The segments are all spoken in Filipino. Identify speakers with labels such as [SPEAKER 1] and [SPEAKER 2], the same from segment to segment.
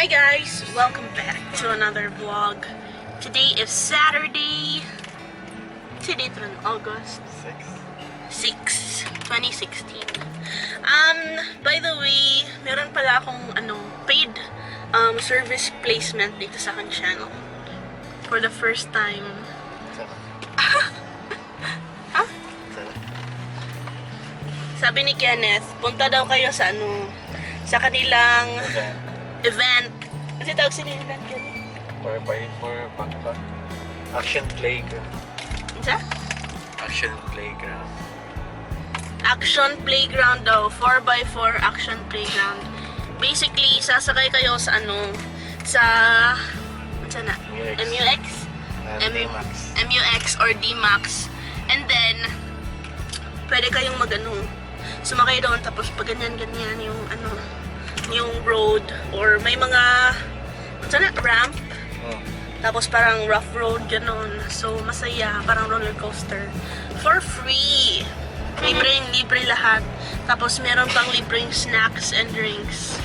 [SPEAKER 1] Hi guys! Welcome back to another vlog. Today is Saturday. Today is August 6, 2016. By the way, meron pala akong paid service placement dito sa aking channel. For the first time. Huh? Sabi ni Kenneth, punta daw kayo sa sa kanilang event. Kasi tawag sila yung event yun.
[SPEAKER 2] For Action Playground.
[SPEAKER 1] Sa?
[SPEAKER 2] Action Playground.
[SPEAKER 1] Action Playground daw. 4x4 Action Playground. Basically, sasakay kayo sa sa na? MUX? MUX or DMAX. And then, pwede kayong sumakay doon, tapos pag ganyan-ganyan yung road, or may mga ramp, tapos parang rough road, ganon. So, masaya, parang roller coaster. For free! Libre lahat. Tapos, meron pang libreng snacks and drinks.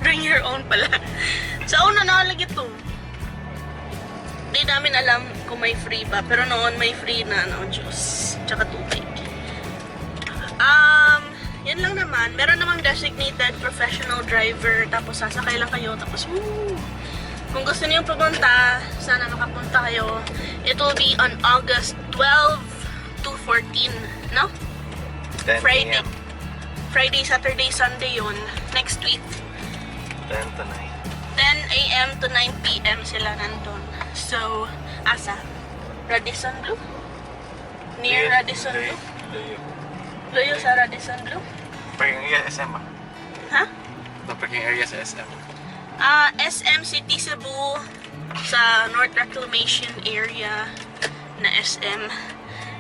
[SPEAKER 1] Bring your own pala. Sa una, nakalagay ito. Hindi namin alam kung may free pa. Pero noon may free na juice. Tsaka tubig. Yan lang naman. Meron namang designated professional driver. Tapos sasakay lang kayo. Tapos kung gusto niyo pumunta, sana makapunta kayo. It will be on August 12 to 14. No? Friday, Saturday, Sunday yun. Next week.
[SPEAKER 2] 10 to 9.
[SPEAKER 1] 10 a.m. to 9 p.m. sila nandun. So, asa? Radisson Blu? Near Radisson Blu? Layo sa Radisson Blu?
[SPEAKER 2] Parking area SM ah.
[SPEAKER 1] Ha?
[SPEAKER 2] The parking area sa SM.
[SPEAKER 1] SM City Cebu sa North Reclamation area na SM.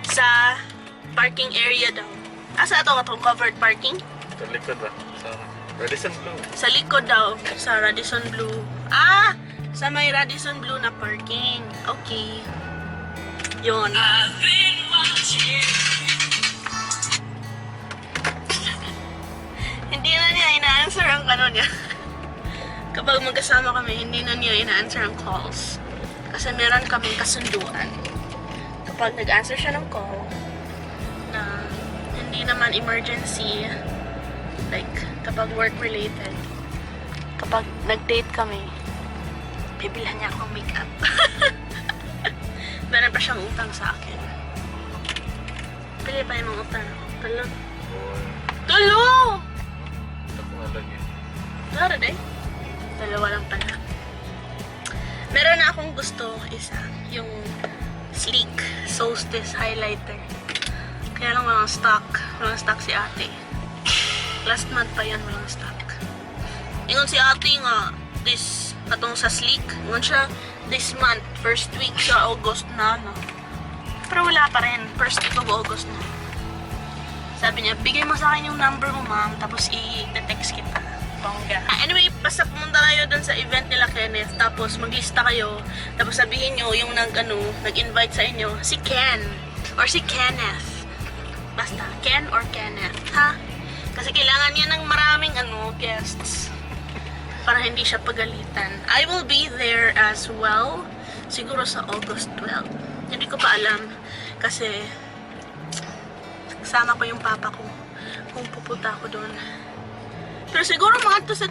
[SPEAKER 1] Sa parking area daw. Asa itong covered parking?
[SPEAKER 2] Sa likod ba? Sa Radisson Blu.
[SPEAKER 1] Sa likod daw. Sa Radisson Blu. Sa may Radisson Blu na parking. Okay. Yun. Hindi na niya ina-answer ang niya. Kapag magkasama kami, hindi na niya ina-answer ang calls. Kasi meron kaming kasunduan. Kapag nag-answer siya ng call, na hindi naman emergency, like kapag work-related, kapag nag-date kami, bibilhan niya akong make-up. Meron pa siyang utang sa akin. Pili pa yung mga utang. Tulo! Laro day? Dalawa lang pala. Meron na akong gusto, isa. Yung Sleek Solstice Highlighter. Kaya lang walang stock. Walang stock si ate. Last month pa yan, walang stock. Ingon si ate nga, katong sa Sleek. Ingon siya, this month, first week sa August na, Pero wala pa rin, first week of August na. Sabi niya, bigay mo sa akin yung number mo, ma'am, tapos i-text kita. Bongga. Anyway, basta pumunta kayo dun sa event nila Kenneth, tapos maglista kayo, tapos sabihin nyo yung nag-invite sa inyo, si Ken, or si Kenneth. Basta, Ken or Kenneth, ha? Kasi kailangan niya ng maraming guests para hindi siya pagalitan. I will be there as well, siguro sa August 12. Hindi ko pa alam, kasi kasama ko yung papa ko kung pupunta ako doon. Pero siguro mga to sa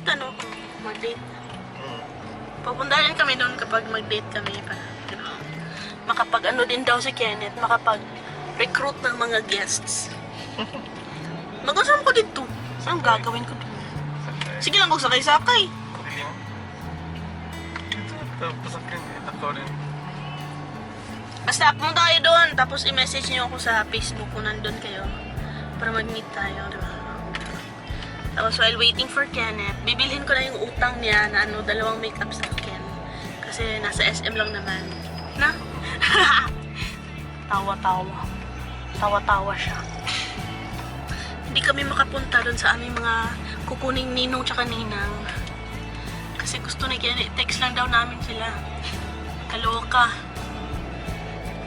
[SPEAKER 1] mag-date. Pupunta rin kami doon kapag mag-date kami pa. Makapag din daw si Kenneth, makapag-recruit ng mga guests. Mag-usama ko dito. Saan gagawin ko doon? Sige lang, kung sakay-sakay. Basta pumunta kayo doon, tapos i-message niyo ako sa Facebook kung nandun kayo para mag-meet tayo, diba? Tapos while waiting for Kenneth, bibilhin ko na yung utang niya na 2 makeup sa akin. Kasi nasa SM lang naman. Na? Tawa-tawa siya. Hindi kami makapunta doon sa aming mga kukuning ninong tsaka ninang. Kasi gusto ni Kenneth, text lang daw namin sila. Kaloka.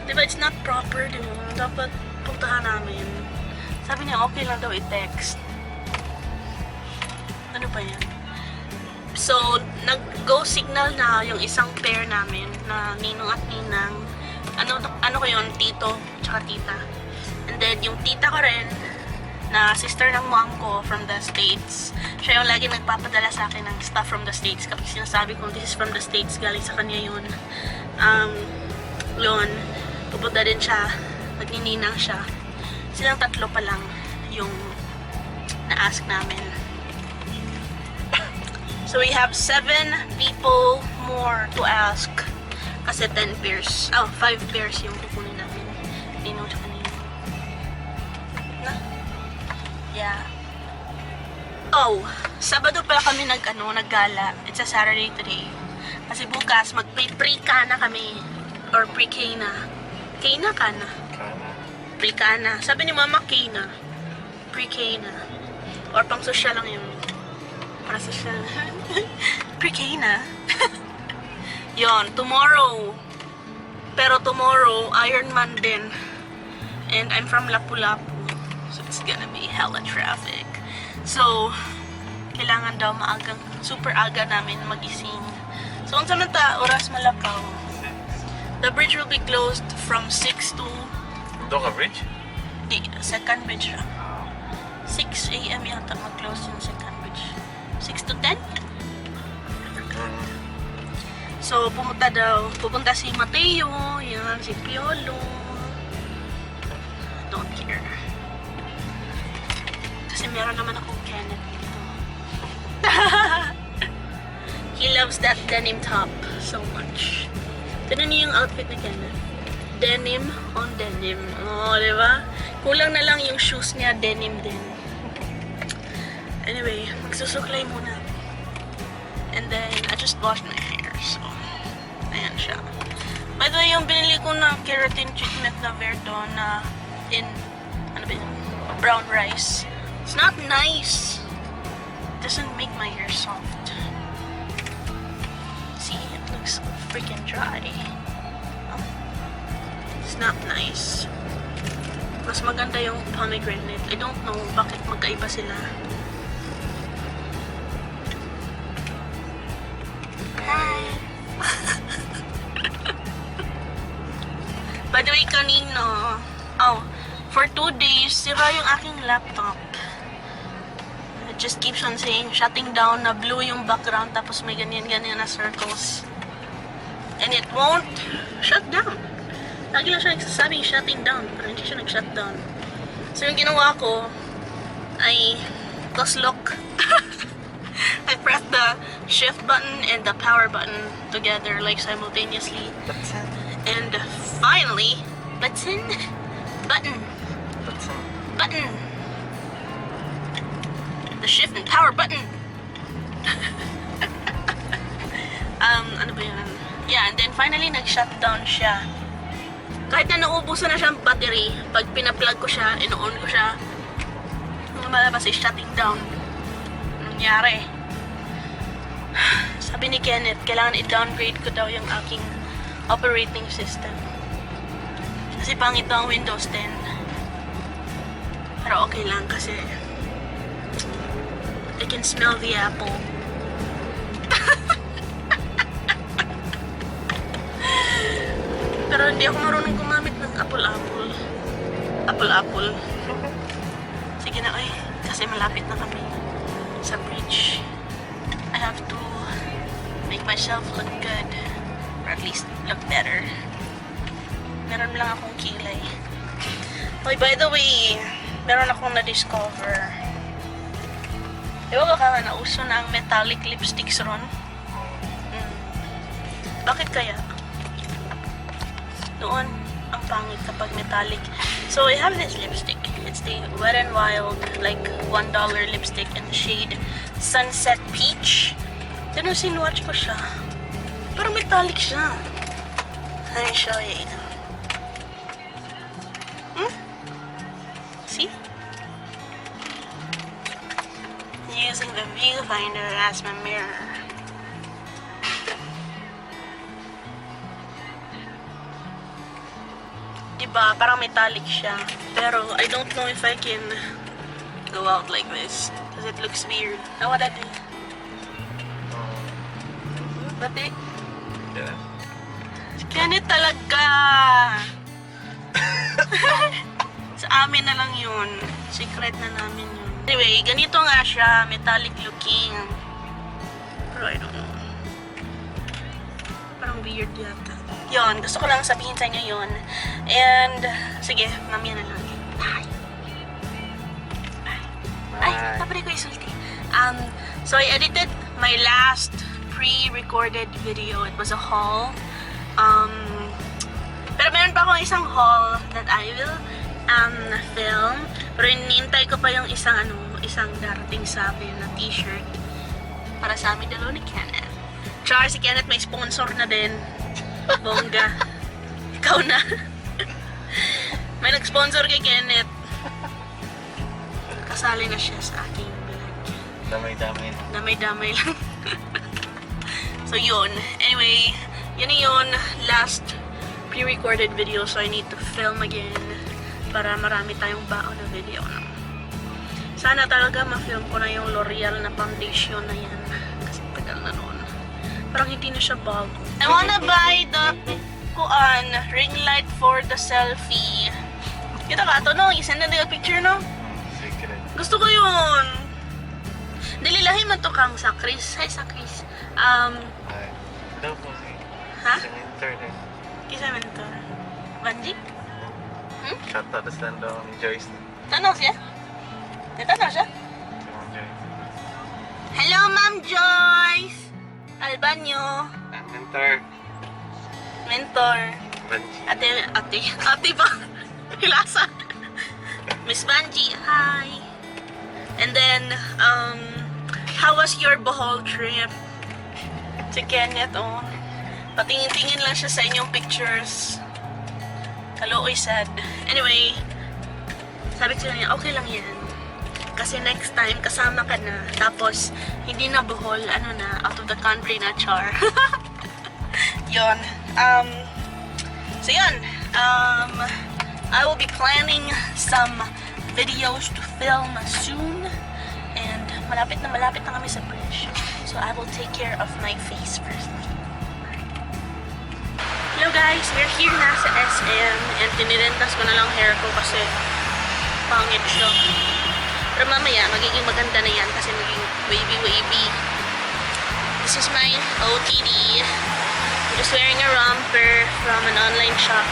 [SPEAKER 1] Diba, it's not proper, diba? Dapat puntahan namin. Sabi niya, okay lang daw i-text. Ano pa yan? So, nag-go signal na yung isang pair namin na ninong at ninang. Ano ko yun? Tito, tsaka tita. And then, yung tita ko rin, na sister ng mom ko from the States. Siya yung lagi nagpapadala sa akin ng stuff from the States. Kapag sinasabi kong this is from the States, galing sa kanya yun. Yun, pupunta din siya. Magnininang siya. Silang tatlo pa lang yung na-ask namin. So we have 7 people more to ask. Kasi 10 pairs. 5 pairs yung kukunin namin. Ninong siya kanina. Na? Yeah. Oh, Sabado pala kami naggala. It's a Saturday today. Kasi bukas mag-pre-ka na kami. Or pre-K na. K na ka na?
[SPEAKER 2] Kana.
[SPEAKER 1] Pre-ka na. Sabi ni Mama K na. Pre-K na. Or pang social lang yun. Para social. Pre-K na. Yon, tomorrow. Pero tomorrow, Ironman din. And I'm from Lapu-Lapu. So it's gonna be hella traffic. So, kailangan daw maagang, super aga namin magising. So, unsa man ta, oras malakaw. The bridge will be closed from 6 to...
[SPEAKER 2] Doon ka bridge?
[SPEAKER 1] Di, second bridge lang. 6 a.m. yata mag-close yung second bridge. 6 to 10? So, pupunta si Mateo, yan, si Piolo. Don't care. Kasi meron naman akong Kenneth dito. He loves that denim top so much. Tignan niyo yung outfit ni Kenneth. Denim on denim. Oh, di ba? Kulang na lang yung shoes niya, denim din. Anyway, magsusuklay muna. And then, I just washed my hair, so, ayan siya. By the way, yung binili ko na keratin treatment na Verdon na ano ba yun? Brown rice. It's not nice. It doesn't make my hair soft. See, it looks freaking dry. Oh. It's not nice. Mas maganda yung pomegranate. I don't know bakit magkaiba sila. Hi! By the way, kanino, for 2 days, sira yung aking laptop. It just keeps on saying, shutting down, na blue yung background, tapos may ganyan-ganyan na circles. And it won't shut down. Lagi lang siya nagsasabing shutting down, pero hindi siya nag-shut down. So yung ginawa ko, ay, close lock. I pressed the shift button and the power button together, like simultaneously.
[SPEAKER 2] That's it.
[SPEAKER 1] And finally, button.
[SPEAKER 2] That's it.
[SPEAKER 1] Button. The shift and power button. Ano ba yun? Yeah, and then finally nag-shutdown siya. Kahit na naubusan na siyang battery, pag pina-plug ko siya, ino-on ko siya, lumalabas ay shutting down. Anong nangyari? Sabi ni Kenneth, kailangan i-downgrade ko daw yung aking operating system. Kasi pangit daw ang Windows 10. Pero okay lang kasi I can smell the apple. Pero hindi ako marunong gumamit ng apple-apple. Apple-apple. Sige na, ay. Kasi malapit na kami sa bridge. I have to make myself look good. Or at least look better. Meron lang akong kilay. Okay, by the way, meron akong na-discover. Di ba baka nauso na ang metallic lipsticks ron? Bakit kaya? Noon, ang pangit kapag metallic. So, I have this lipstick. It's the Wet n Wild, like, $1 lipstick in the shade Sunset Peach. Then, nung sinwatch ko siya, parang metallic siya. Let me show you. See? Using the viewfinder as my mirror. Diba? Parang metallic siya. Pero, I don't know if I can go out like this. Because it looks weird. Nawa dati. Dati.
[SPEAKER 2] Yeah.
[SPEAKER 1] Kenneth talaga! Sa amin na lang yun. Secret na namin yun. Anyway, ganito nga siya. Metallic looking. Pero I don't know. Parang weird yata. Yun, gusto ko lang sabihin sa inyo yun. And, sige, mamaya na lang. Bye! Ay, tapos ko isulti. So I edited my last pre-recorded video. It was a haul. Pero meron pa akong isang haul that I will film. Pero inintay ko pa yung isang darating sa akin na t-shirt para sa amin dalawa ni Kenneth. Char, si Kenneth may sponsor na din. Bongga. Ikaw na. May nag-sponsor kay Kenneth. Kasali na siya sa aking vlog.
[SPEAKER 2] Damay-damay.
[SPEAKER 1] Damay-damay lang. So yun. Anyway, yun last pre-recorded video, so I need to film again para marami tayong baon na video. No? Sana talaga ma-film ko na yung L'Oreal na foundation na yan. Kasi tagal na noon. Parang hindi na siya bago. I wanna buy the ring light for the selfie. Kita ka ito, no? Isend na yung picture, no?
[SPEAKER 2] Secret.
[SPEAKER 1] Gusto ko yun. Dililahin man to kang sa Chris. Hi sa Chris.
[SPEAKER 2] Ay, daw po si...
[SPEAKER 1] Ha?
[SPEAKER 2] Sa internet.
[SPEAKER 1] Kisa man to. Banji?
[SPEAKER 2] Shoutout sa daw ni Joyce.
[SPEAKER 1] Tanong siya? Tanong siya?
[SPEAKER 2] Si Ma'am Joyce.
[SPEAKER 1] Hello, Ma'am Joyce! Albanyo. Mentor.
[SPEAKER 2] Banji.
[SPEAKER 1] Ate ba? Hilasa. Miss Banji, hi. And then, how was your Bohol trip? Si Kenneth, oh. Patingin-tingin lang siya sa inyong pictures. Kalooy sad. Anyway, sabi ko niya, okay lang yan. Kasi next time, kasama ka na. Tapos, hindi na Bohol, out of the country na, char. Yun. So yun. I will be planning some videos to film soon. And malapit na kami sa bridge. So I will take care of my face first. Hello guys, we're here na sa SM and tinirentas ko na lang hair ko kasi pangit siya. Pero mamaya, magiging maganda na yan kasi magiging wavy. This is my OTD. I'm just wearing a romper from an online shop.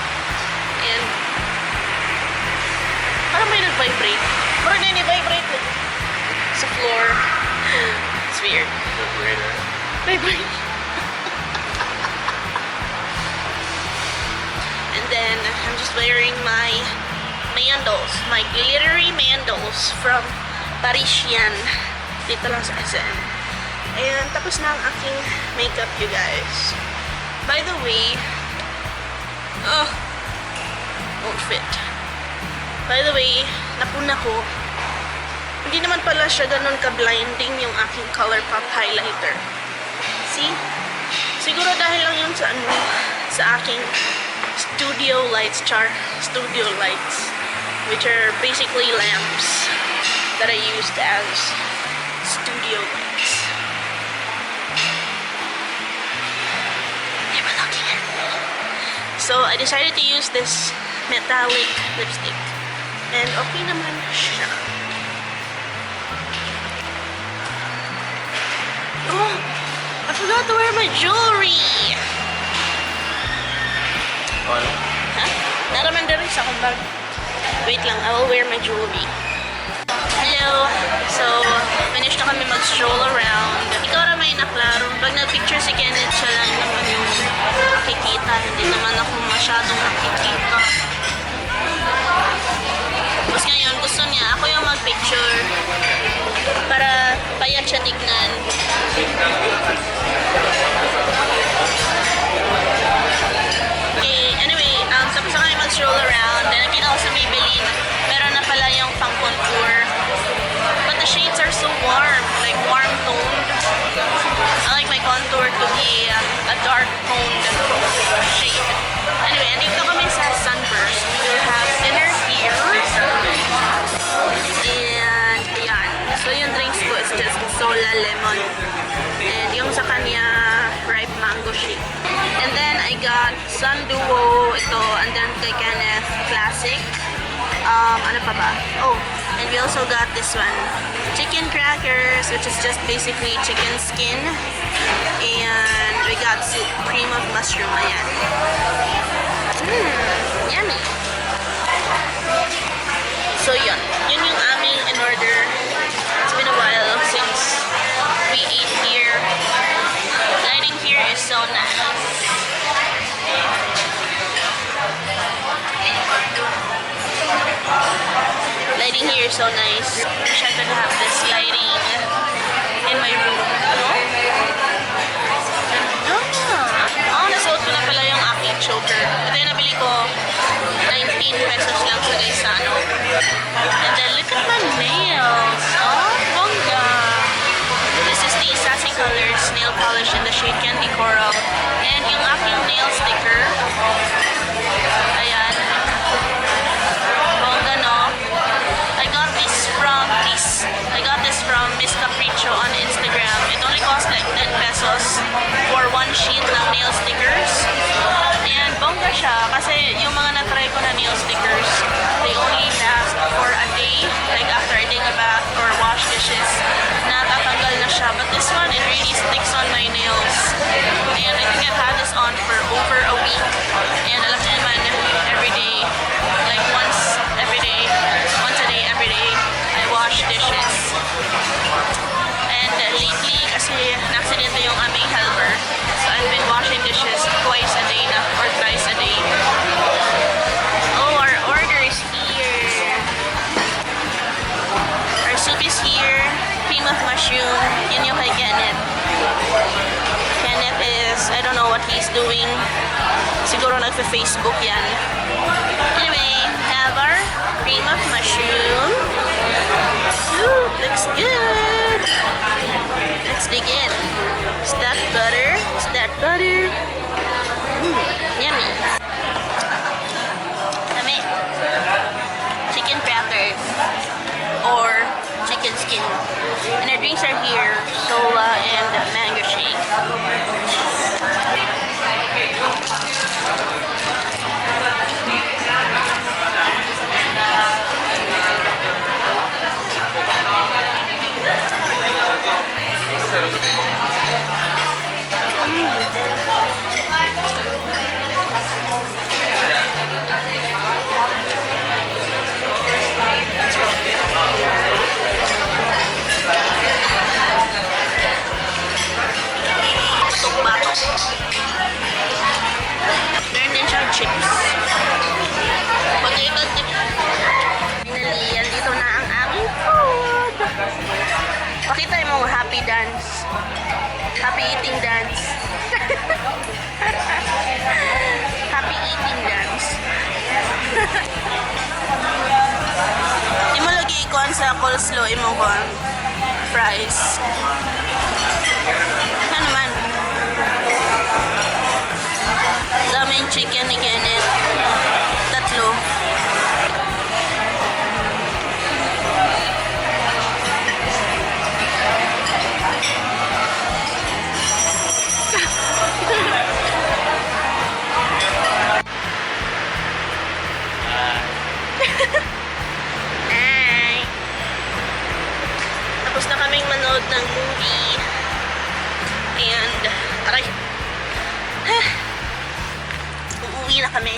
[SPEAKER 1] And parang may nag-vibrate. Parang may nag-vibrate sa floor. It's weird. Vibrate. And then, I'm just wearing my mandals. My glittery mandals from Parisian. Dito lang sa SM. And tapos na ang aking makeup, you guys. By the way, won't fit. By the way, napuna ko. Hindi naman pala siya ganun ka-blinding yung aking ColourPop highlighter. See? Siguro dahil lang yun sa aking studio lights, studio lights, which are basically lamps that I used as studio lights. Never looking at me. So I decided to use this metallic lipstick, and okay naman siya. Oh, I forgot to wear my jewelry.
[SPEAKER 2] Ano?
[SPEAKER 1] Ha? Naraman din rin sa akong bag. Wait lang, I will wear my jewelry. Hello! So, finish na kami mag-stroll around. Ikaw na may naklaro. Pag nag-picture si Kenneth, siya lang naman yung nakikita. Hindi naman ako masyadong nakikita. Tapos ngayon, gusto niya ako yung mag-picture para payat siya tignan. Okay, anyway, tapos na kami mag-stroll around. Then, nakita ko sa Maybelline, meron na pala yung pang-contour. But the shades are so warm, like warm-toned. I like my contour to be a dark-toned shade. Anyway, andito kami sa Sunburst. We will have dinner here. And Sola Lemon. And yung sa kanya, ripe mango shake. And then I got Sun Duo, ito, and then kay Kenneth, classic. Ano pa ba? Oh, and we also got this one. Chicken crackers, which is just basically chicken skin. And we got soup, cream of mushroom, ayan. Yummy. So yun yung aming in order. It's been a while since we ate here. Lighting here is so nice. Lighting here is so nice. Wish I could have this lighting in my room. Oh, nasuot ko na pala yung aking choker. Ito yung nabili ko. 19 pesos lang sa guys sa ano. And then look at my nails. Oh, bongga. This is the Sassy Colors nail polish in the shade Candy Coral. And yung aking nail sticker. Ayan. Bongga, no? I got this from Miss Capricho on Instagram. It only cost like 10 pesos for one sheet ng nail stickers. And bongga siya kasi yung mga na-try ko na nail stickers, they only last for a day. Like after I take a bath or wash dishes, natatanggal na siya. But this one, it really sticks on my nails. And I think I've had this on for over a week. And alam niyo naman, every day, like once a day, every day, I wash dishes. And lately, kasi na-accidente yung aming helper. So I've been washing dishes twice a day na, or thrice a day. Oh, our order is here. Our soup is here. Cream of mushroom. Yun yung kay Kenneth. Kenneth is, I don't know what he's doing. Siguro nagpa-Facebook yan. Anyway, have our cream of mushroom. Ooh, looks good. Let's dig in. Is that butter? Is that butter? Yummy. Yummy. Chicken crackers or chicken skin. And our drinks are here, sola and mango shake. Meron din siyang chips. Potato chips. Finally, andito na ang aming food. Pakita mo happy dance. Happy eating dance. Happy eating dance. Imo lagi ikuan sa coleslaw imo ko fries. Ano man? Daming chicken ni Kenneth. Tatlo. Hi. Tapos na kaming manood ng movie. And, aray. Uuwi na kami.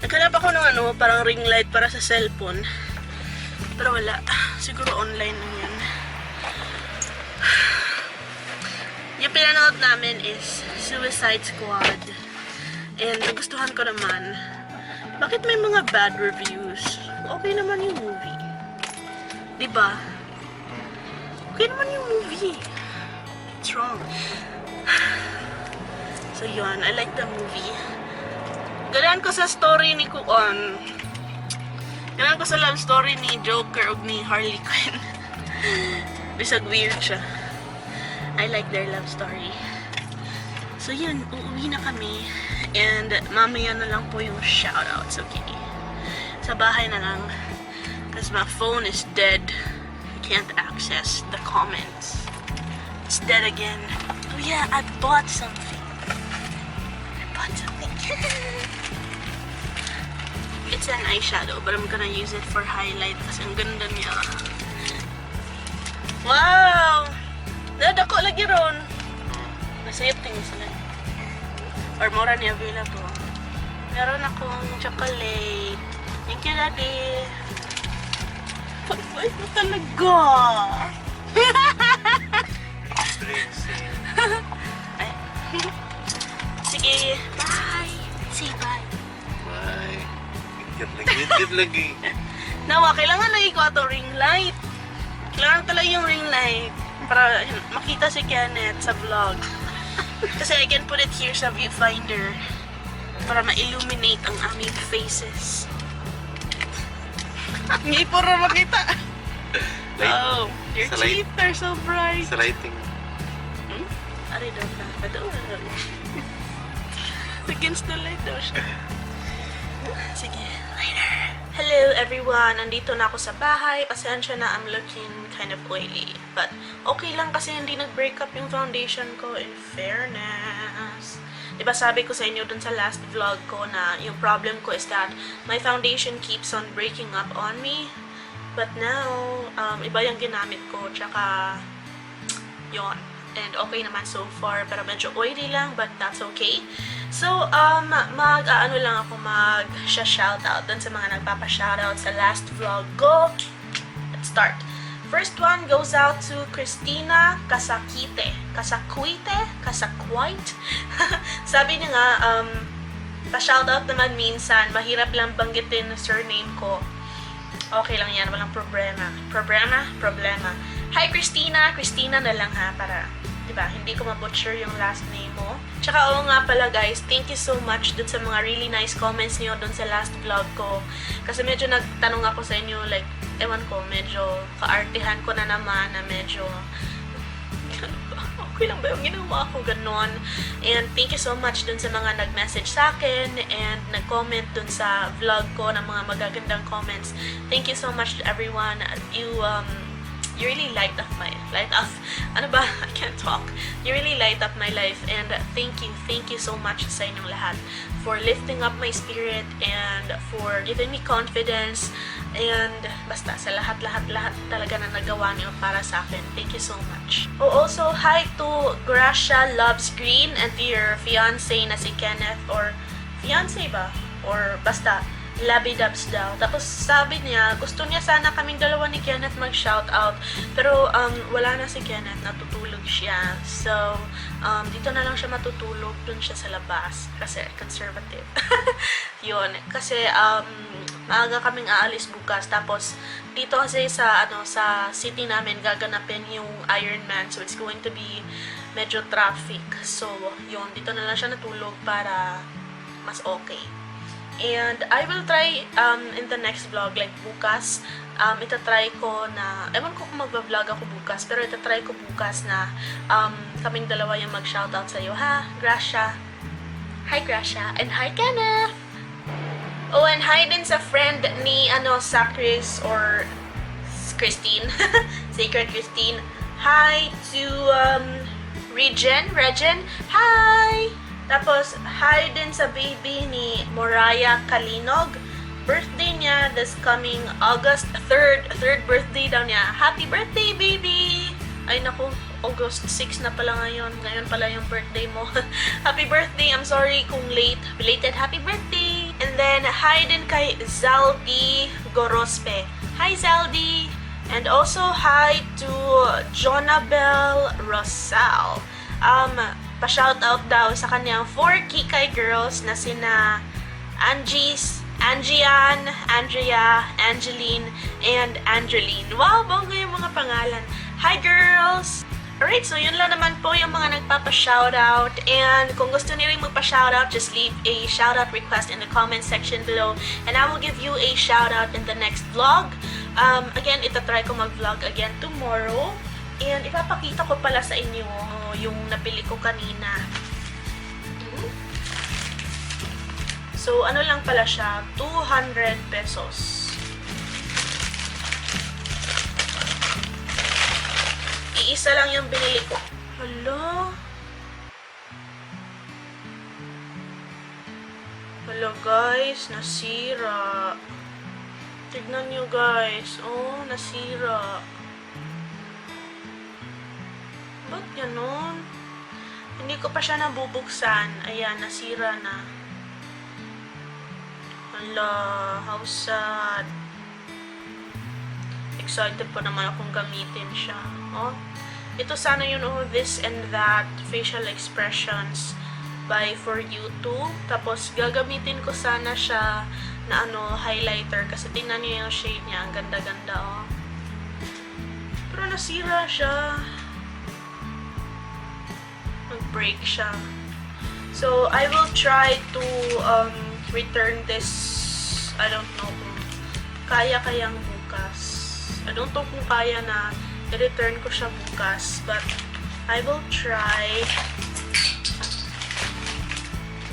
[SPEAKER 1] Naghanap ako ng ano, parang ring light para sa cellphone. Pero wala. Siguro online lang yan. Yung pinanood namin is Suicide Squad. And nagustuhan ko naman. Bakit may mga bad reviews? Okay naman yung movie. Diba? Okay naman yung movie. What's wrong? So yun, I like the movie. Galaan ko sa story ni Kuon. Galaan ko sa love story ni Joker o ni Harley Quinn. Bisag weird siya. I like their love story. So yun, uuwi na kami. And mamaya na lang po yung shoutouts, okay? Sa bahay na lang. Because my phone is dead. I can't access the comments. It's dead again. Oh yeah, I bought something. It's an eyeshadow, but I'm gonna use it for highlight kasi ang ganda niya. Wow! Dadako lagi ron. Masayap tingin sila. Or mura niya available. Meron akong chocolate. Thank you, Daddy. Pag-bite mo talaga. Ay. Sige, bye. Say bye.
[SPEAKER 2] Bye. Ikit lagi.
[SPEAKER 1] Nawa, kailangan lagi ko ito ring light. Kailangan talaga yung ring light para makita si Kenneth sa vlog. Kasi I can put it here sa viewfinder para ma-illuminate ang aming faces. Hindi po rin makita.
[SPEAKER 2] Light.
[SPEAKER 1] Oh, your
[SPEAKER 2] Sa light.
[SPEAKER 1] teeth are so bright.
[SPEAKER 2] Sa lighting.
[SPEAKER 1] Ari daw na. Padoon na daw. Against the light daw siya. Sige, later. Hello everyone! Nandito na ako sa bahay. Pasensya na, I'm looking kind of oily. But okay lang kasi hindi nag-break up yung foundation ko, in fairness. Diba sabi ko sa inyo dun sa last vlog ko na yung problem ko is that my foundation keeps on breaking up on me. But now, iba yung ginamit ko. Tsaka, yon. And okay naman so far, pero medyo oily lang, but that's okay. So, mag-ano lang ako, mag-shoutout dun sa mga nagpapa-shoutout sa last vlog ko. Let's start. First one goes out to Christina Kasakwite. Sabi niya nga, pa-shoutout naman minsan, mahirap lang banggitin surname ko. Okay lang yan, walang problema. Problema. Hi Christina! Christina na lang ha, para, diba, hindi ko mabutcher yung last name mo. Tsaka oo nga pala guys, thank you so much dun sa mga really nice comments niyo dun sa last vlog ko. Kasi medyo nagtanong ako sa inyo, like, ewan ko, medyo kaartihan ko na naman, na medyo, ano ba, okay lang ba yung ginawa ko, ganon. And thank you so much dun sa mga nag-message sa akin and nag-comment dun sa vlog ko ng mga magagandang comments. Thank you so much to everyone. You really light up my ano ba? I can't talk. You really light up my life, and thank you so much sa inyong lahat for lifting up my spirit and for giving me confidence, and basta sa lahat talaga na nagawa niyo para sa akin. Thank you so much. Oh, also hi to Gracia Loves Green and to your fiancé na si Kenneth, or fiancé ba? Or basta Labidabs daw. Tapos sabi niya, gusto niya sana kaming dalawa ni Kenneth mag-shoutout. Pero wala na si Kenneth, natutulog siya. So, dito na lang siya matutulog, dun siya sa labas. Kasi conservative. Yun. Kasi maaga kaming aalis bukas. Tapos dito kasi sa city namin gaganapin yung Ironman. So, it's going to be medyo traffic. So, yun. Dito na lang siya natulog para mas okay. And I will try in the next vlog, like bukas, itatry ko na, ewan ko kung magva-vlog ako bukas, pero itatry ko bukas na kaming dalawa yung mag-shoutout sa'yo, ha? Gracia. Hi, Gracia. And hi, Kenneth. Oh, and hi din sa friend ni, Sacris or Christine. Sacred Christine. Hi to, Regen. Hi! Tapos, hi din sa baby ni Moraya Kalinog. Birthday niya this coming August 3rd. Third birthday daw niya. Happy birthday, baby! Ay, naku, August 6 na pala ngayon. Ngayon pala yung birthday mo. Happy birthday! I'm sorry kung late. Belated happy birthday! And then, hi din kay Zaldi Gorospe. Hi, Zaldi! And also, hi to Jonabel Rosal. Pa-shoutout daw sa kanyang 4 Kikay girls na sina Angian, Andrea, Angeline, and Angeline. Wow, bongga yung mga pangalan. Hi girls! Alright, so yun lang naman po yung mga nagpapa-shoutout. And kung gusto niyo rin magpa-shoutout, just leave a shoutout request in the comment section below. And I will give you a shoutout in the next vlog. Again, itatry ko mag-vlog again tomorrow. And ipapakita ko pala sa inyo yung nabili ko kanina. So, ano lang pala siya? 200 pesos. Isa lang yung binili ko. Hala. Hala guys, nasira. Tignan nyo guys. Oh, nasira. Ba't ganon? Hindi ko pa siya nabubuksan. Ayan, nasira na. Hala, how sad. Excited pa naman akong gamitin siya. Oh, ito sana yun, oh, this and that facial expressions by For You Too. Tapos, gagamitin ko sana siya na highlighter. Kasi tingnan niyo yung shade niya. Ang ganda-ganda, oh. Pero nasira siya. Nag-break siya. So, I will try to return this. I don't know kung kayang bukas. I don't know kung kaya na i-return ko siya bukas. But, I will try.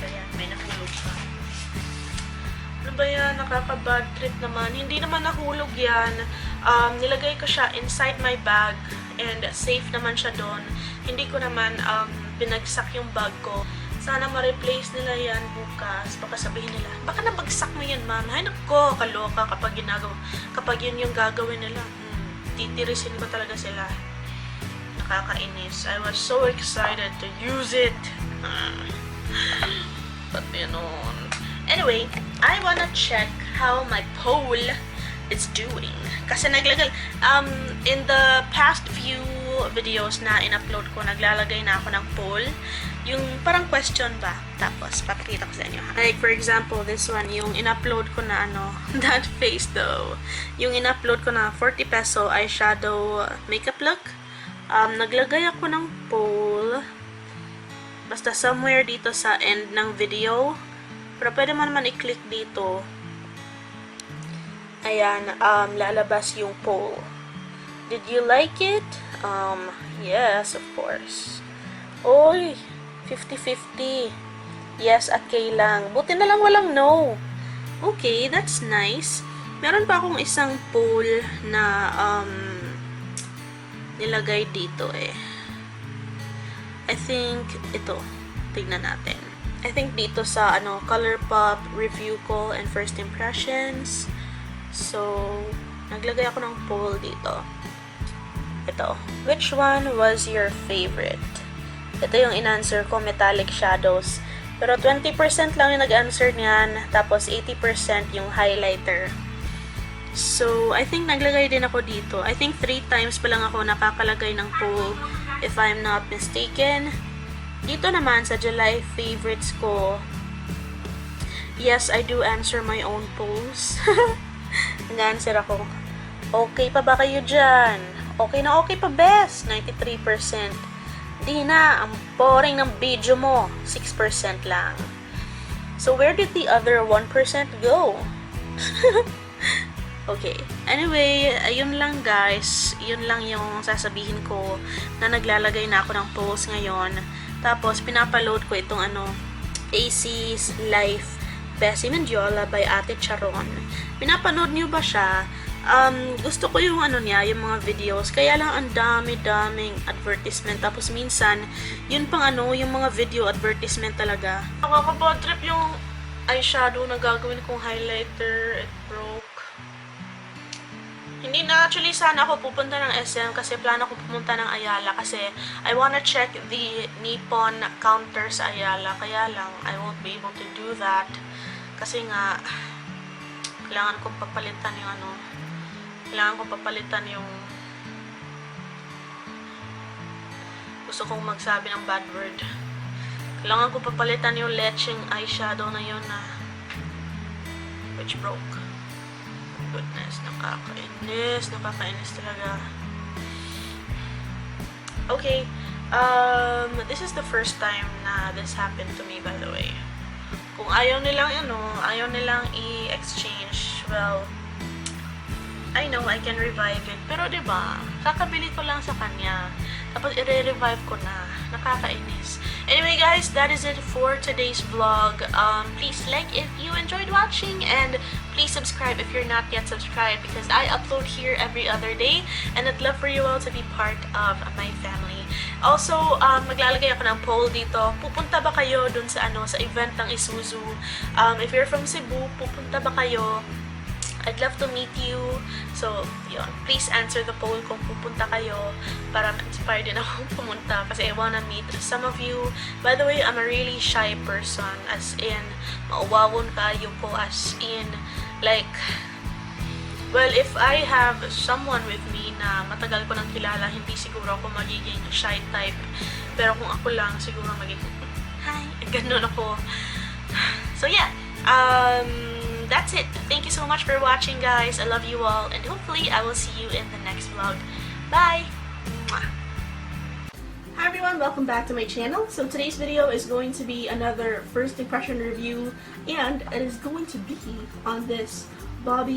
[SPEAKER 1] Ayan, may nahulog pa. Ano ba yan? Nakaka-bad trip naman. Hindi naman nahulog yan. Nilagay ko siya inside my bag. And safe naman siya doon. Hindi ko naman binagsak yung bag ko. Sana ma-replace nila yan bukas. Baka sabihin nila, baka nabagsak mo yan, ma'am. Ay, nako, kaloka kapag yun yung gagawin nila. Titirisin ko talaga sila. Nakakainis. I was so excited to use it. But yun. Anyway, I wanna check how my pole is doing. Kasi in the past few videos na in-upload ko, naglalagay na ako ng poll. Yung parang question ba? Tapos, papakita ko sa inyo. Like, for example, this one, yung in-upload ko na that face though. Yung in-upload ko na 40 peso eyeshadow makeup look. Naglagay ako ng poll. Basta somewhere dito sa end ng video. Pero pwede mo naman i-click dito. Ayan, lalabas yung poll. Did you like it? Yes, of course. Oy, 50-50. Yes at K lang. Buti na lang walang no. Okay, that's nice. Meron pa akong isang poll na nilagay dito eh. I think ito. Tignan natin. I think dito sa ColourPop review ko and first impressions. So, naglagay ako ng poll dito. Ito. Which one was your favorite? Ito yung in-answer ko, metallic shadows. Pero 20% lang yung nag-answer niyan. Tapos 80% yung highlighter. So, I think naglagay din ako dito. I think 3 times pa lang ako nakakalagay ng poll, if I'm not mistaken. Dito naman sa July favorites ko, yes, I do answer my own polls. Nag-answer ako. Okay pa ba kayo dyan? Okay na okay pa, best. 93%. Di na, ang boring ng video mo. 6% lang. So, where did the other 1% go? Okay. Anyway, ayun lang guys. Yun lang yung sasabihin ko na naglalagay na ako ng post ngayon. Tapos, pinapaload ko itong AC's Life Bessie Mendiola by Ate Charon. Pinapanood niyo ba siya? Gusto ko yung niya, yung mga videos. Kaya lang ang dami-daming advertisement. Tapos minsan, yun pang yung mga video advertisement talaga. Nakaka-bad trip yung eyeshadow na gagawin kong highlighter. It broke. Hindi na actually sana ako pupunta ng SM kasi plano ko pumunta ng Ayala kasi I wanna check the Nippon counter sa Ayala. Kaya lang, I won't be able to do that. Kasi nga, kailangan kong papalitan yung gusto kong magsabi ng bad word. Kailangan kong papalitan yung lecheng eyeshadow na yun na which broke. Goodness, nakakainis talaga. Okay, this is the first time na this happened to me, by the way. Kung ayaw nilang i-exchange, well, I know I can revive it. Pero 'di ba? Kakabili ko lang sa kanya. Tapos i-revive ko na. Nakakainis. Anyway guys, that is it for today's vlog. Please like if you enjoyed watching, and please subscribe if you're not yet subscribed, because I upload here every other day and I'd love for you all to be part of my family. Also, maglalagay ako ng poll dito. Pupunta ba kayo dun sa sa event ng Isuzu? If you're from Cebu, pupunta ba kayo? I'd love to meet you. So, yun. Please answer the poll kung pupunta kayo para ma-inspire din ako pumunta kasi I wanna meet some of you. By the way, I'm a really shy person, as in, mauwawon kayo ko, as in, like, well, if I have someone with me na matagal ko nang kilala, hindi siguro ako magiging shy type. Pero kung ako lang, siguro magiging, hi, ganun ako. So, yeah. That's it. Thank you so much for watching, guys. I love you all, and hopefully I will see you in the next vlog. Bye! Mwah. Hi everyone, welcome back to my channel. So today's video is going to be another first impression review, and it is going to be on this Bobby